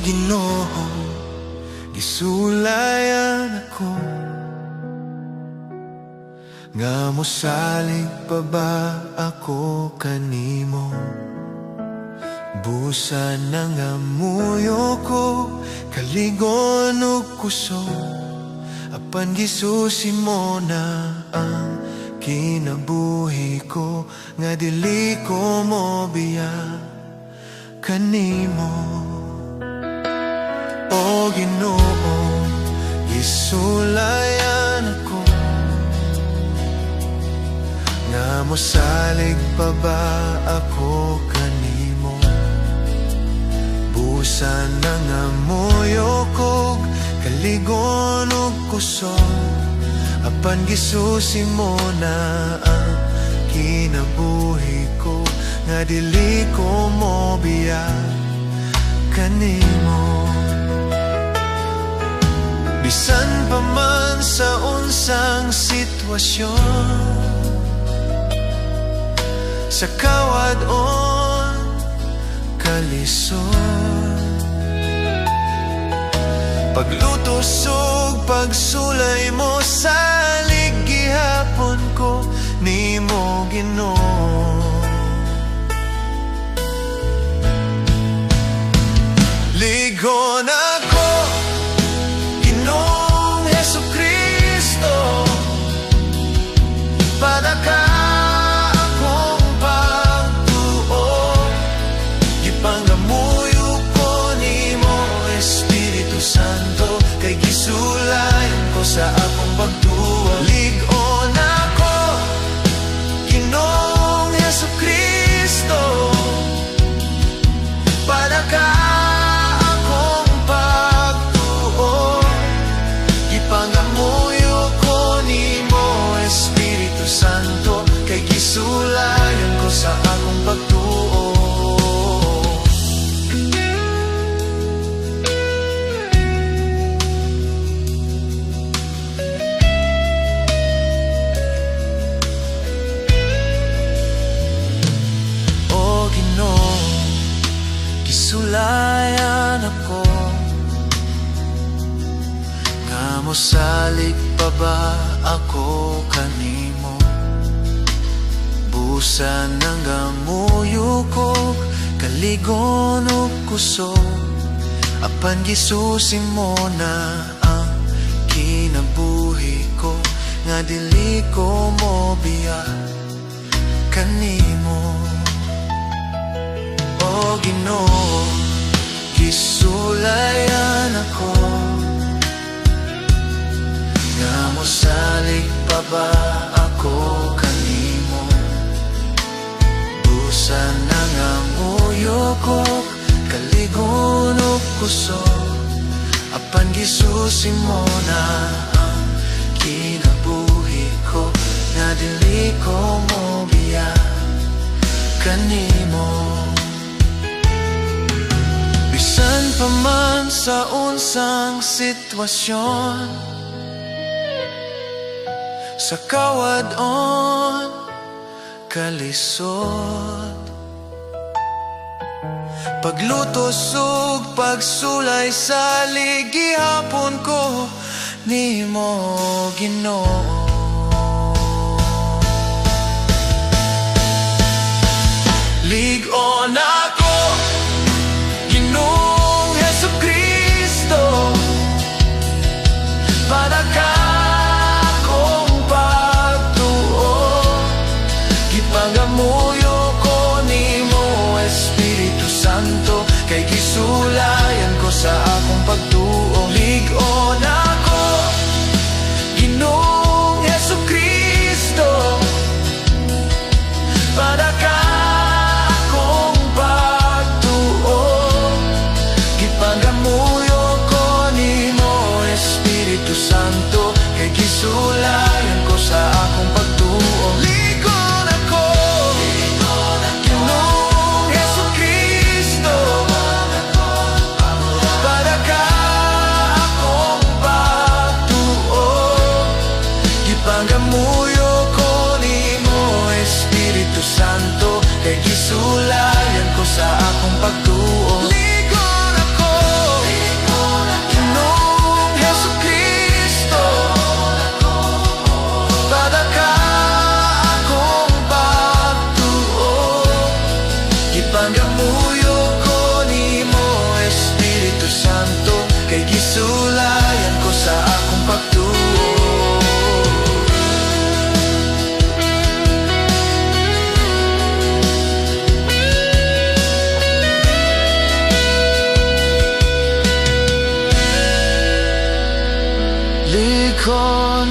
Ginoo, gisulayan ako, nga mosalig pa ba ako kanimo? Busan na nga muyo ko, kaligon ug kusog, apan gisusi mo na ang kinabuhi ko, nga dili ko mo biya kanimo. O Ginoo, gisulayan ako, nga mosalig pa ba ako kanimo? Busan na nga muyo ko, kaligon ug kusog, apan gisusi mo na ang kinabuhi ko, nga dili ko mo biya kanimo. Bisan pa man sa unsang sitwasyon, sa kawad-on kalisod, paglutos ug pagsulay mo sa ligihapon ko, nimo Ginoo. Ligon ako, Ginoong Hesukristo, para ka akong pagtuo, gipanggamuyo ko nimo Espiritu Santo, kay gisulayan ko sa akong pagtuo. Ligon ako, Ginoong Hesukristo, para ka Santo, kay gisulayan ko sa akong pagtuo. O Ginoo, gisulayan ako, nga mosalig pa ba ako kanimo? Busan ng gamuyo ko, kaligon ug kusog, apan gisusi mo na ang kinabuhi ko, nga dili ko mo biya kanimo. O Ginoo, gisulayan ako, nga mosalig pa ba ako kanimo? Busan na nga muyo ko, kaligon ug kusog, apan gisusi mo na ang kinabuhi ko, nga dili ko mo biya kanimo. Bisan pa man sa unsang sitwasyon, sa kawad-on kalisod, paglutos ug pagsulay sa ligihapon ko, nimo Ginoo. Ligon ako, Ginoong Hesukristo, para ka panggamuyo ko nimo Espiritu Santo, kay gisulayan ko sa akong pagtuo. Ligon ako, Ginoo Liko